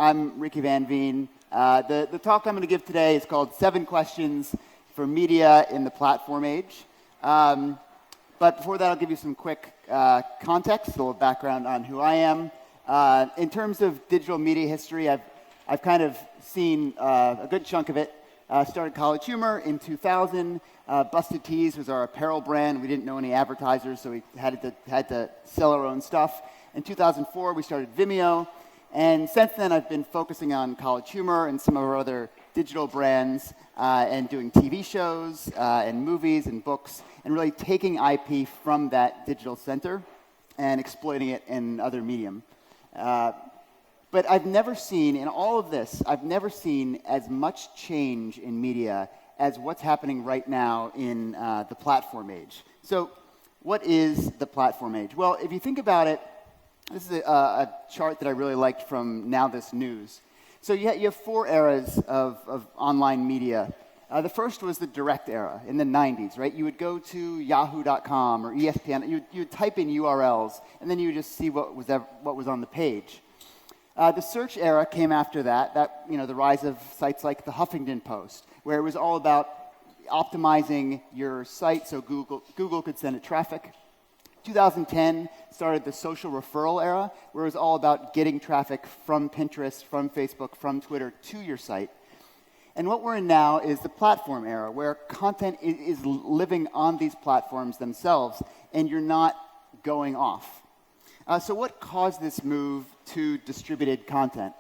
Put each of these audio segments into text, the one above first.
I'm Ricky Van Veen. The talk I'm going to give today is called 7 Questions for Media in the Platform Age. But before that, I'll give you some quick context, a little background on who I am. In terms of digital media history, I've kind of seen a good chunk of it. Started CollegeHumor in 2000. Busted Tees was our apparel brand. We didn't know any advertisers, so we had to sell our own stuff. In 2004, we started Vimeo. And since then, I've been focusing on CollegeHumor and some of our other digital brands and doing TV shows and movies and books and really taking IP from that digital center and exploiting it in other medium. But I've never seen, in all of this, I've never seen as much change in media as what's happening right now in the platform age. So what is the platform age? Well, if you think about it, this is a chart that I really liked from Now This News. So you have 4 eras of online media. The first was the direct era in the 90s, right? You would go to yahoo.com or ESPN. You would type in URLs, and then you would just see what was on the page. The search era came after that, the rise of sites like the Huffington Post, where it was all about optimizing your site so Google could send it traffic. 2010 started the social referral era, where it was all about getting traffic from Pinterest, from Facebook, from Twitter to your site. And what we're in now is the platform era, where content is living on these platforms themselves, and you're not going off. So what caused this move to distributed content?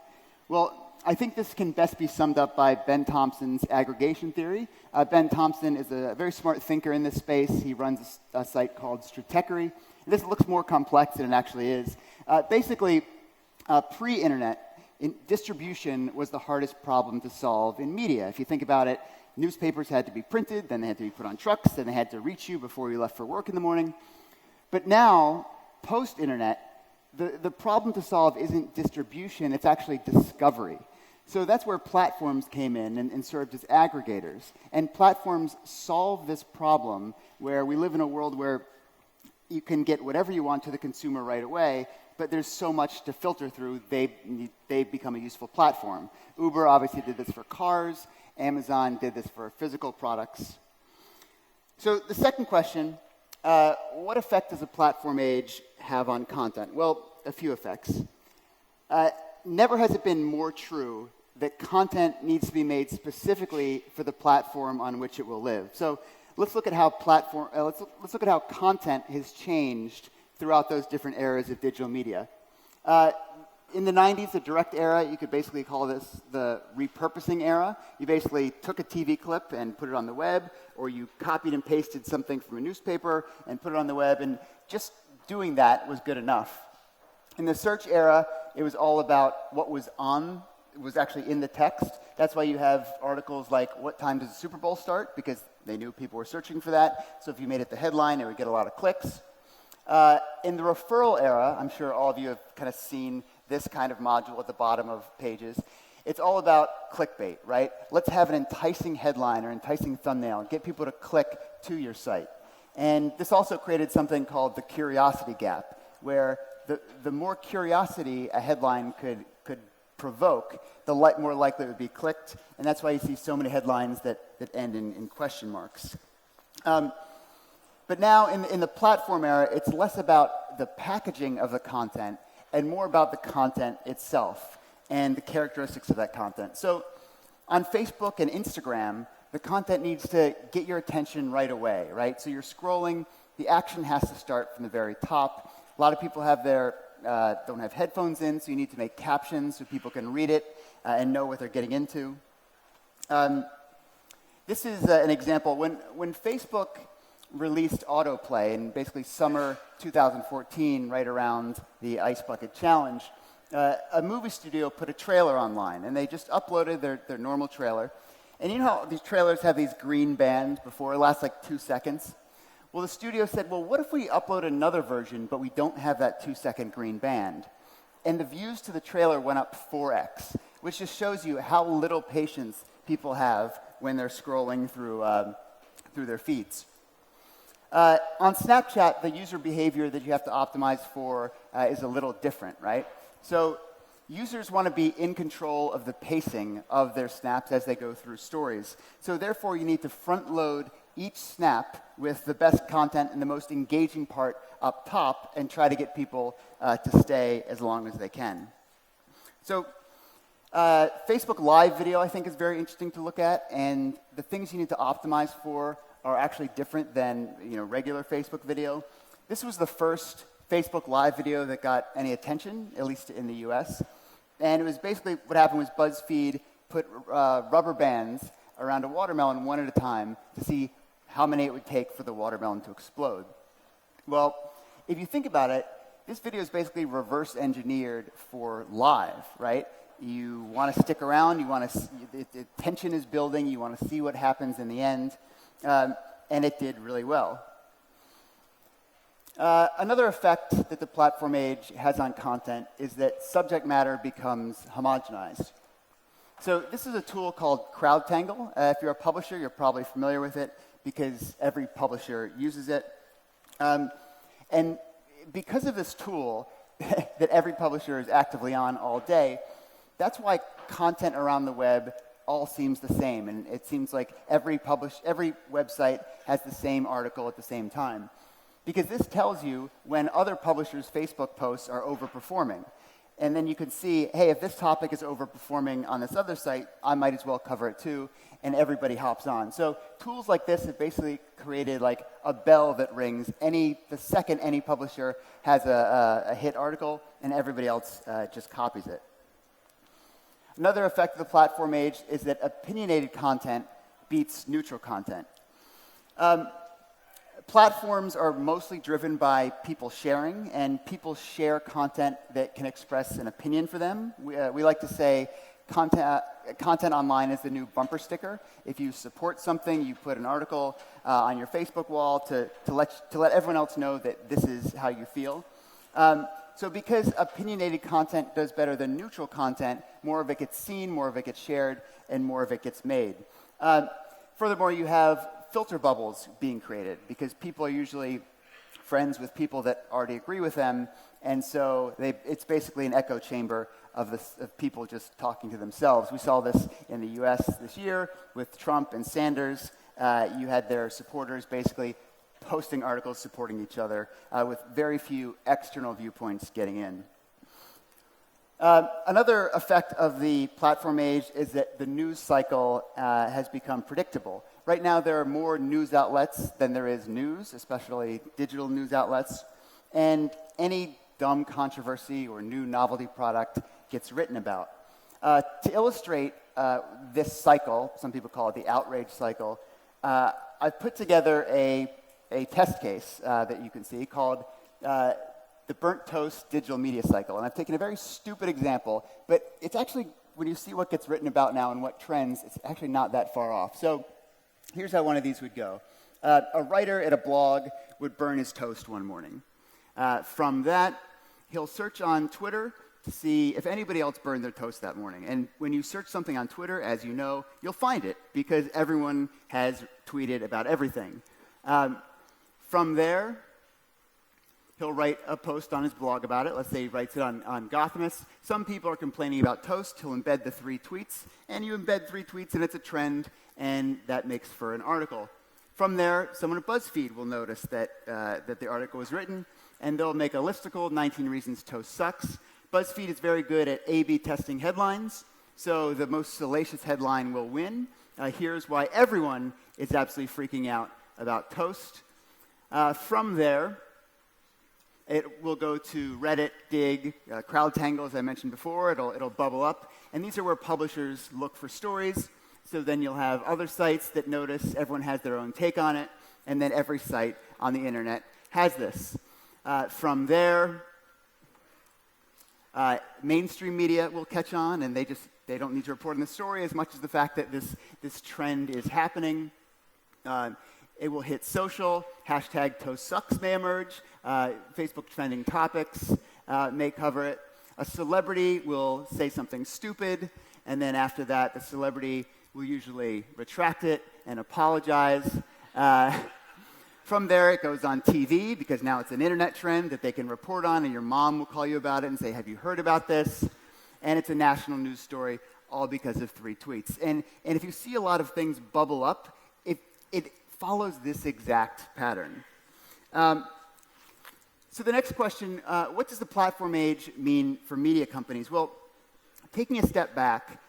Well, I think this can best be summed up by Ben Thompson's aggregation theory. Ben Thompson is a very smart thinker in this space. He runs a site called Stratechery. This looks more complex than it actually is. Basically, pre-internet, distribution was the hardest problem to solve in media. If you think about it, newspapers had to be printed, then they had to be put on trucks, then they had to reach you before you left for work in the morning. But now, post-internet, the problem to solve isn't distribution, it's actually discovery. So that's where platforms came in and served as aggregators. And platforms solve this problem where we live in a world where you can get whatever you want to the consumer right away, but there's so much to filter through, they become a useful platform. Uber obviously did this for cars. Amazon did this for physical products. So the second question, what effect does a platform age have on content? Well, a few effects. Never has it been more true that content needs to be made specifically for the platform on which it will live. So let's look at how let's look at how content has changed throughout those different eras of digital media. In the 90s, the direct era, you could basically call this the repurposing era. You basically took a TV clip and put it on the web, or you copied and pasted something from a newspaper and put it on the web, and just doing that was good enough. In the search era, it was all about what was actually in the text. That's why you have articles like, what time does the Super Bowl start? Because they knew people were searching for that. So if you made it the headline, it would get a lot of clicks. In the referral era, I'm sure all of you have kind of seen this kind of module at the bottom of pages. It's all about clickbait, right? Let's have an enticing headline or enticing thumbnail and get people to click to your site. And this also created something called the curiosity gap, where the more curiosity a headline could provoke, the more likely it would be clicked. And that's why you see so many headlines that end in question marks. But now in the platform era, it's less about the packaging of the content and more about the content itself and the characteristics of that content. So on Facebook and Instagram, the content needs to get your attention right away, right? So you're scrolling, the action has to start from the very top. A lot of people have don't have headphones in, so you need to make captions so people can read it and know what they're getting into. This is an example. When Facebook released autoplay in basically summer 2014, right around the Ice Bucket Challenge, a movie studio put a trailer online, and they just uploaded their normal trailer. And you know how these trailers have these green bands before? It lasts like 2 seconds. Well, the studio said, well, what if we upload another version, but we don't have that 2-second green band? And the views to the trailer went up 4x, which just shows you how little patience people have when they're scrolling through their feeds. On Snapchat, the user behavior that you have to optimize for is a little different, right? So users want to be in control of the pacing of their snaps as they go through stories. So therefore, you need to front load each snap with the best content and the most engaging part up top and try to get people to stay as long as they can. So Facebook Live video, I think, is very interesting to look at, and the things you need to optimize for are actually different than regular Facebook video. This was the first Facebook Live video that got any attention, at least in the US. And it was basically what happened was BuzzFeed put rubber bands around a watermelon one at a time to see how many it would take for the watermelon to explode. Well, if you think about it, this video is basically reverse engineered for live, right? You want to stick around, the tension is building, you want to see what happens in the end, and it did really well. Another effect that the platform age has on content is that subject matter becomes homogenized. So this is a tool called CrowdTangle. If you're a publisher, you're probably familiar with it because every publisher uses it. And because of this tool that every publisher is actively on all day, that's why content around the web all seems the same. And it seems like every website has the same article at the same time. Because this tells you when other publishers' Facebook posts are overperforming. And then you can see, hey, if this topic is overperforming on this other site, I might as well cover it too, and everybody hops on. So tools like this have basically created like a bell that rings the second any publisher has a hit article, and everybody else just copies it. Another effect of the platform age is that opinionated content beats neutral content. Platforms are mostly driven by people sharing, and people share content that can express an opinion for them. We like to say content online is the new bumper sticker. If you support something, you put an article on your Facebook wall to let everyone else know that this is how you feel. So because opinionated content does better than neutral content, more of it gets seen, more of it gets shared, and more of it gets made. Furthermore, you have filter bubbles being created because people are usually friends with people that already agree with them, and so it's basically an echo chamber of people just talking to themselves. We saw this in the US this year with Trump and Sanders. You had their supporters basically posting articles supporting each other with very few external viewpoints getting in. Another effect of the platform age is that the news cycle has become predictable. Right now, there are more news outlets than there is news, especially digital news outlets. And any dumb controversy or new novelty product gets written about. To illustrate this cycle, some people call it the outrage cycle, I've put together a test case that you can see called the burnt toast digital media cycle. And I've taken a very stupid example, but it's actually, when you see what gets written about now and what trends, it's actually not that far off. So here's how one of these would go. A writer at a blog would burn his toast one morning. From that, he'll search on Twitter to see if anybody else burned their toast that morning. And when you search something on Twitter, as you know, you'll find it because everyone has tweeted about everything. From there, he'll write a post on his blog about it. Let's say he writes it on Gothamist. Some people are complaining about toast. He'll embed the 3 tweets. And you embed 3 tweets, and it's a trend, and that makes for an article. From there, someone at BuzzFeed will notice that the article was written, and they'll make a listicle, 19 reasons toast sucks. BuzzFeed is very good at A/B testing headlines, so the most salacious headline will win. Here's why everyone is absolutely freaking out about toast. From there, it will go to Reddit, Dig, CrowdTangle, as I mentioned before. It'll bubble up. And these are where publishers look for stories. So then you'll have other sites that notice everyone has their own take on it. And then every site on the internet has this. From there, mainstream media will catch on, and they don't need to report on the story as much as the fact that this trend is happening. It will hit social. Hashtag toast sucks may emerge. Facebook trending topics may cover it. A celebrity will say something stupid, and then after that, the celebrity will usually retract it and apologize. From there, it goes on TV, because now it's an internet trend that they can report on, and your mom will call you about it and say, have you heard about this? and it's a national news story all because of 3 tweets. And if you see a lot of things bubble up, it follows this exact pattern. So the next question, what does the platform age mean for media companies? Well, taking a step back,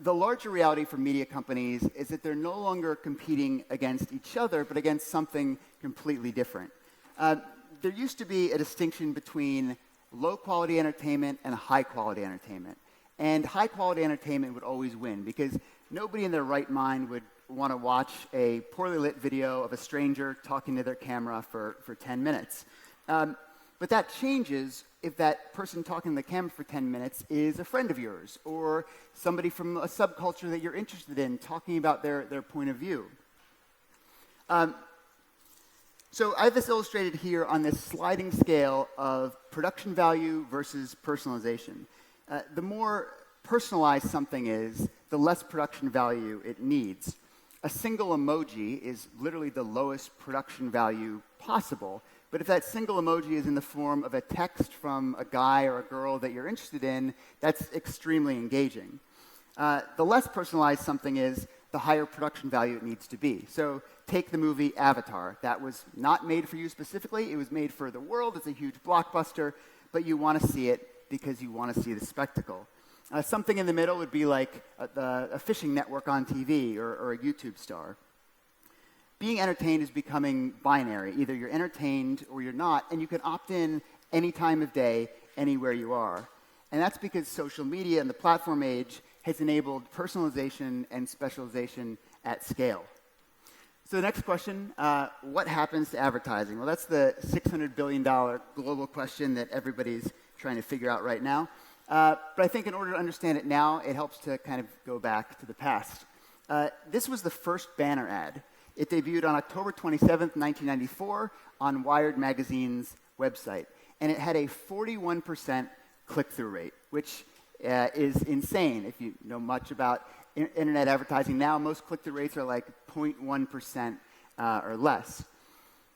the larger reality for media companies is that they're no longer competing against each other, but against something completely different. There used to be a distinction between low-quality entertainment and high-quality entertainment. And high-quality entertainment would always win, because nobody in their right mind would want to watch a poorly lit video of a stranger talking to their camera for 10 minutes. But that changes if that person talking to the camera for 10 minutes is a friend of yours or somebody from a subculture that you're interested in talking about their point of view. So I have this illustrated here on this sliding scale of production value versus personalization. The more personalized something is, the less production value it needs. A single emoji is literally the lowest production value possible. But if that single emoji is in the form of a text from a guy or a girl that you're interested in, that's extremely engaging. The less personalized something is, the higher production value it needs to be. So take the movie Avatar. That was not made for you specifically. It was made for the world. It's a huge blockbuster, but you want to see it because you want to see the spectacle. Something in the middle would be like a fishing network on TV or a YouTube star. Being entertained is becoming binary. Either you're entertained or you're not, and you can opt in any time of day, anywhere you are. And that's because social media and the platform age has enabled personalization and specialization at scale. So the next question, what happens to advertising? Well, that's the $600 billion global question that everybody's trying to figure out right now. But I think in order to understand it now, it helps to kind of go back to the past. This was the first banner ad. It debuted on October 27th, 1994 on Wired Magazine's website. And it had a 41% click-through rate, which is insane. If you know much about internet advertising now, most click-through rates are like 0.1% or less.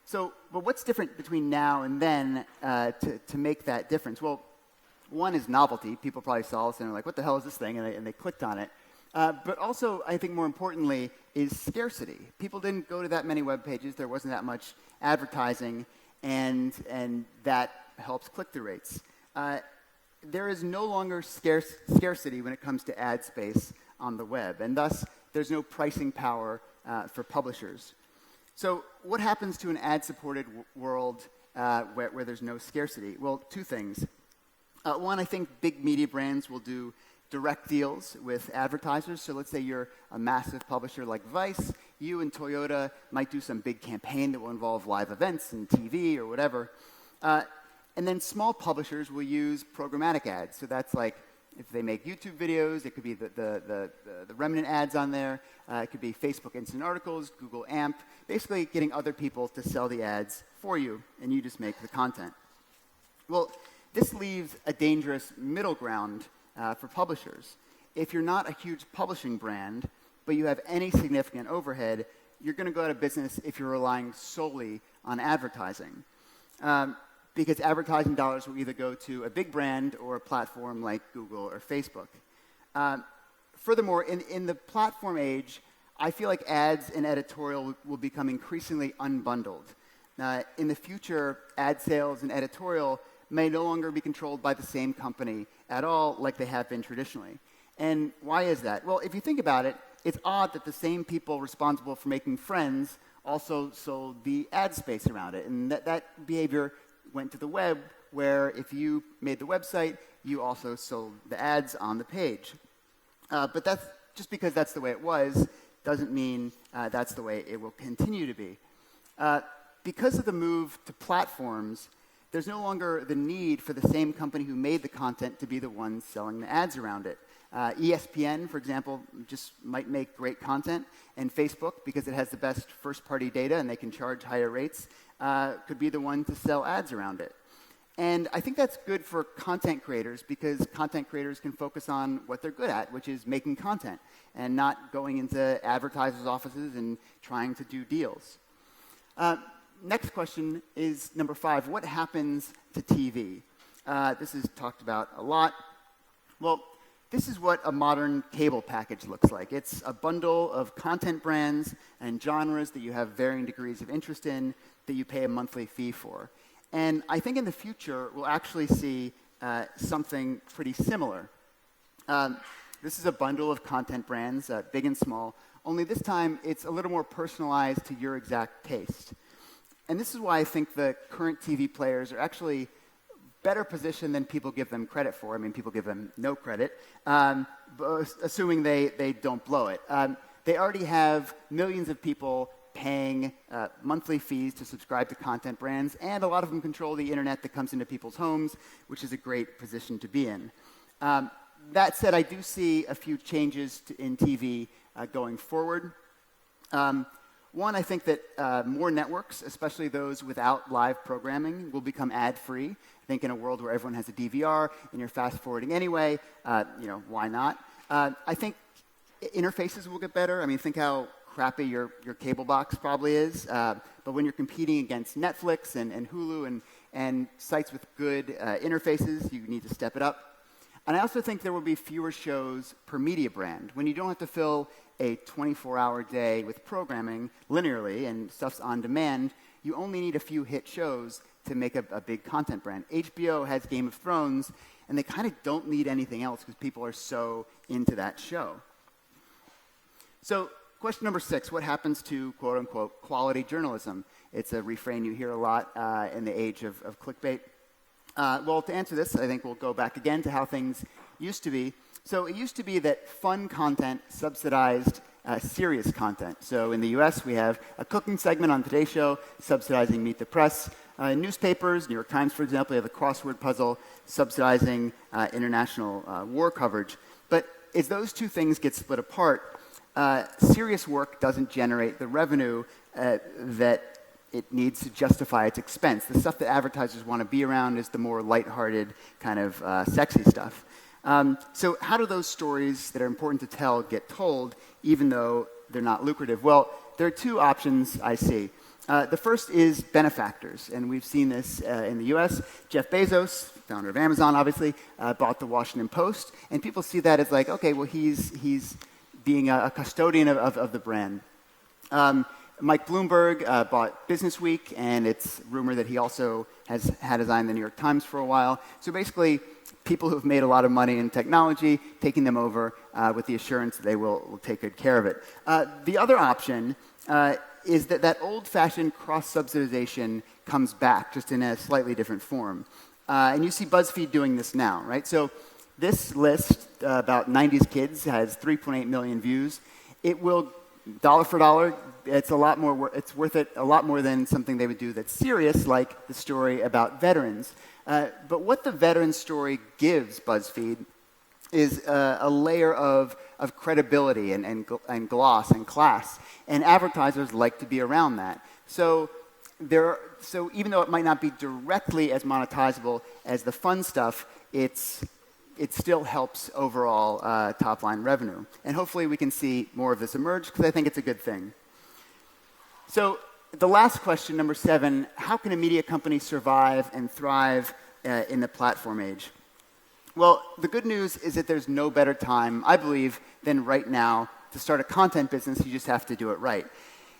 So, but what's different between now and then to make that difference? Well, one is novelty. People probably saw this and they're like, what the hell is this thing? And they clicked on it. But also, I think more importantly, is scarcity. People didn't go to that many web pages. There wasn't that much advertising, and that helps click-through rates. There is no longer scarcity when it comes to ad space on the web, and thus there's no pricing power for publishers. So what happens to an ad-supported world where there's no scarcity? Well, 2 things. One, I think big media brands will do direct deals with advertisers. So let's say you're a massive publisher like Vice. You and Toyota might do some big campaign that will involve live events and TV or whatever. And then small publishers will use programmatic ads. So that's like if they make YouTube videos, it could be the remnant ads on there. It could be Facebook Instant Articles, Google AMP, basically getting other people to sell the ads for you, and you just make the content. Well, this leaves a dangerous middle ground for publishers. If you're not a huge publishing brand, but you have any significant overhead, you're going to go out of business if you're relying solely on advertising. Because advertising dollars will either go to a big brand or a platform like Google or Facebook. Furthermore, in the platform age, I feel like ads and editorial will become increasingly unbundled. In the future, ad sales and editorial may no longer be controlled by the same company at all like they have been traditionally. And why is that? Well, if you think about it, it's odd that the same people responsible for making Friends also sold the ad space around it. And that behavior went to the web, where if you made the website, you also sold the ads on the page. But that's just because that's the way it was, doesn't mean that's the way it will continue to be. Because of the move to platforms, there's no longer the need for the same company who made the content to be the ones selling the ads around it. ESPN, for example, just might make great content, and Facebook, because it has the best first-party data and they can charge higher rates, could be the one to sell ads around it. And I think that's good for content creators, because content creators can focus on what they're good at, which is making content, and not going into advertisers' offices and trying to do deals. Next question is number 5. What happens to TV? This is talked about a lot. Well, this is what a modern cable package looks like. It's a bundle of content brands and genres that you have varying degrees of interest in that you pay a monthly fee for. And I think in the future, we'll actually see something pretty similar. This is a bundle of content brands, big and small, only this time it's a little more personalized to your exact taste. And this is why I think the current TV players are actually better positioned than people give them credit for. I mean, people give them no credit, assuming they don't blow it. They already have millions of people paying monthly fees to subscribe to content brands, and a lot of them control the internet that comes into people's homes, which is a great position to be in. That said, I do see a few changes in TV going forward. One, I think that more networks, especially those without live programming, will become ad-free. I think in a world where everyone has a DVR and you're fast-forwarding anyway, why not? I think interfaces will get better. I mean, think how crappy your cable box probably is. But when you're competing against Netflix and Hulu and sites with good interfaces, you need to step it up. And I also think there will be fewer shows per media brand. When you don't have to fill a 24-hour day with programming linearly and stuff's on demand, you only need a few hit shows to make a big content brand. HBO has Game of Thrones, and they kind of don't need anything else because people are so into that show. So question number 6, what happens to quote-unquote quality journalism? It's a refrain you hear a lot in the age of clickbait. Well, to answer this, I think we'll go back again to how things used to be. So it used to be that fun content subsidized serious content. So in the US, we have a cooking segment on Today's Show subsidizing Meet the Press. Newspapers, New York Times, for example, have a crossword puzzle subsidizing international war coverage. But as those two things get split apart, serious work doesn't generate the revenue that it needs to justify its expense. The stuff that advertisers want to be around is the more lighthearted, kind of sexy stuff. So how do those stories that are important to tell get told, even though they're not lucrative? Well, there are two options I see. The first is benefactors, and we've seen this in the US. Jeff Bezos, founder of Amazon, obviously, bought the Washington Post, and people see that as like, okay, well, he's being a custodian of the brand. Mike Bloomberg bought Business Week, and it's rumored that he also has had his eye on the New York Times for a while. So basically, people who have made a lot of money in technology, taking them over with the assurance that they will take good care of it. The other option is that old-fashioned cross-subsidization comes back, just in a slightly different form. And you see BuzzFeed doing this now, right? So this list about 90s kids has 3.8 million views. It will, dollar for dollar, it's worth it a lot more than something they would do that's serious, like the story about veterans. But what the veteran story gives BuzzFeed is a layer of credibility and gloss and class, and advertisers like to be around that. So even though it might not be directly as monetizable as the fun stuff, it still helps overall top-line revenue. And hopefully we can see more of this emerge, because I think it's a good thing. So the last question, number 7, how can a media company survive and thrive in the platform age? Well, the good news is that there's no better time, I believe, than right now to start a content business. You just have to do it right.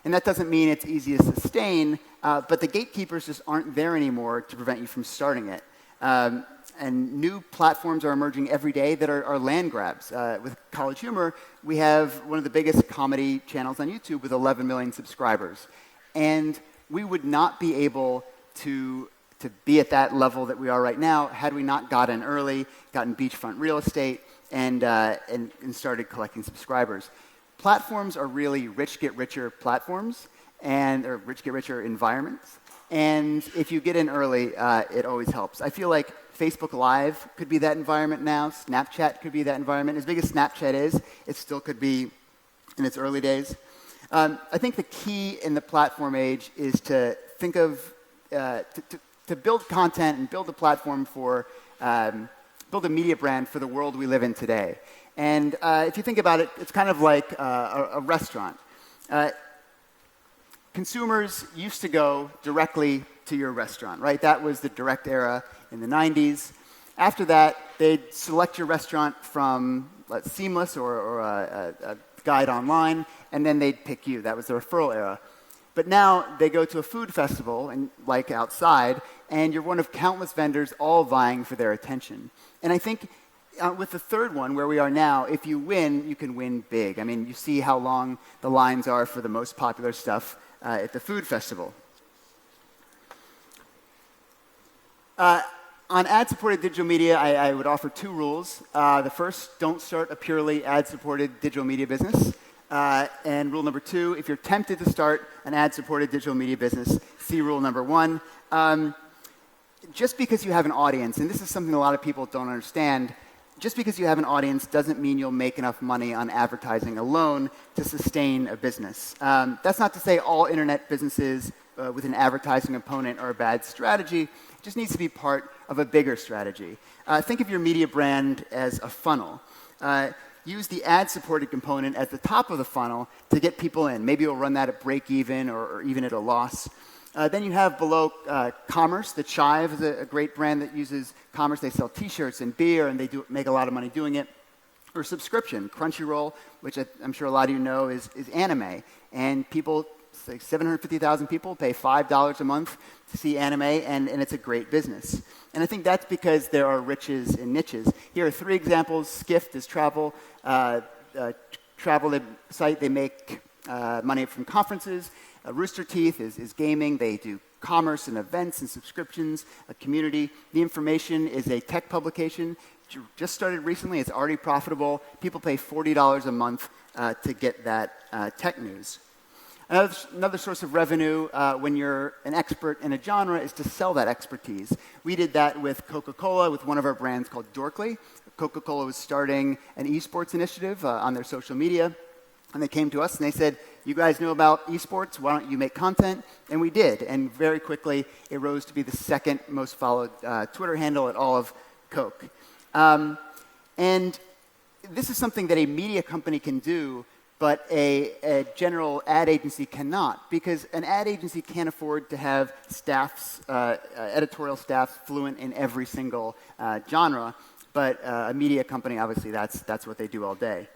And that doesn't mean it's easy to sustain, but the gatekeepers just aren't there anymore to prevent you from starting it. And new platforms are emerging every day that are land grabs. With CollegeHumor, we have one of the biggest comedy channels on YouTube with 11 million subscribers. And we would not be able to be at that level that we are right now had we not got in early, gotten beachfront real estate, and started collecting subscribers. Platforms are really rich get richer platforms, or rich get richer environments. And if you get in early, it always helps. I feel like Facebook Live could be that environment now. Snapchat could be that environment. As big as Snapchat is, it still could be in its early days. I think the key in the platform age is to think of, to build content and build a platform for, build a media brand for the world we live in today. And if you think about it, it's kind of like a restaurant. Consumers used to go directly to your restaurant, right? That was the direct era in the 90s. After that, they'd select your restaurant from Seamless or a guide online, and then they'd pick you. That was the referral era. But now they go to a food festival, and like outside, and you're one of countless vendors all vying for their attention. And I think with the third one, where we are now, if you win, you can win big. I mean, you see how long the lines are for the most popular stuff at the food festival. On ad-supported digital media, I would offer two rules. The first, don't start a purely ad-supported digital media business. And rule number two, if you're tempted to start an ad-supported digital media business, see rule number one. Just because you have an audience, and this is something a lot of people don't understand, just because you have an audience doesn't mean you'll make enough money on advertising alone to sustain a business. That's not to say all internet businesses with an advertising component are a bad strategy. It just needs to be part of a bigger strategy. Think of your media brand as a funnel. Use the ad-supported component at the top of the funnel to get people in. Maybe you'll run that at break-even or even at a loss. Then you have below commerce. The Chive is a great brand that uses commerce. They sell T-shirts and beer, and they make a lot of money doing it. Or subscription. Crunchyroll, which I'm sure a lot of you know, is anime. And people, like 750,000 people, pay $5 a month to see anime, and it's a great business. And I think that's because there are riches in niches. Here are three examples. Skift is travel. Travel site, they make money from conferences. Rooster Teeth is gaming. They do commerce and events and subscriptions, a community. The Information is a tech publication. Just started recently. It's already profitable. People pay $40 a month to get that tech news. Another source of revenue when you're an expert in a genre is to sell that expertise. We did that with Coca-Cola, with one of our brands called Dorkly. Coca-Cola was starting an esports initiative on their social media. And they came to us and they said, you guys know about esports, why don't you make content? And we did. And very quickly, it rose to be the second most followed Twitter handle at all of Coke. And this is something that a media company can do, but a general ad agency cannot, because an ad agency can't afford to have staffs, editorial staffs fluent in every single genre. But a media company, obviously, that's what they do all day.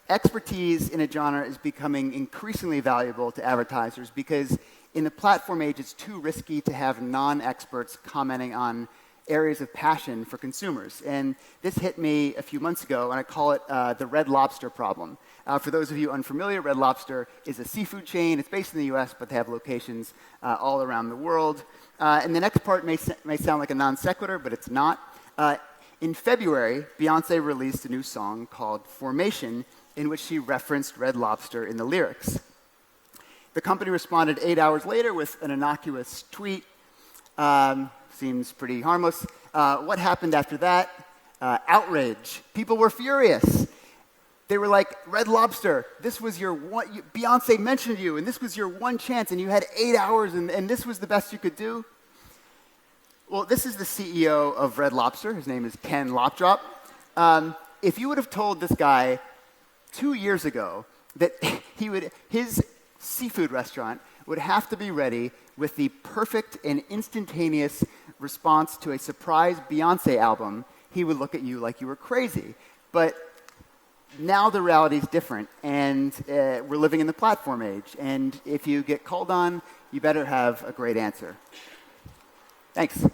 Expertise in a genre is becoming increasingly valuable to advertisers because in the platform age, it's too risky to have non-experts commenting on areas of passion for consumers. And this hit me a few months ago, and I call it the Red Lobster Problem. For those of you unfamiliar, Red Lobster is a seafood chain. It's based in the US, but they have locations all around the world. And the next part may sound like a non sequitur, but it's not. In February, Beyoncé released a new song called Formation, in which she referenced Red Lobster in the lyrics. The company responded 8 hours later with an innocuous tweet. Seems pretty harmless. What happened after that? Outrage. People were furious. They were like, Red Lobster, this was your one, Beyoncé mentioned you, and this was your one chance, and you had 8 hours, and this was the best you could do? Well, this is the CEO of Red Lobster. His name is Ken Lopdrop. If you would have told this guy 2 years ago that his seafood restaurant would have to be ready with the perfect and instantaneous response to a surprise Beyoncé album, he would look at you like you were crazy. But now the reality is different, and we're living in the platform age. And if you get called on, you better have a great answer. Thanks.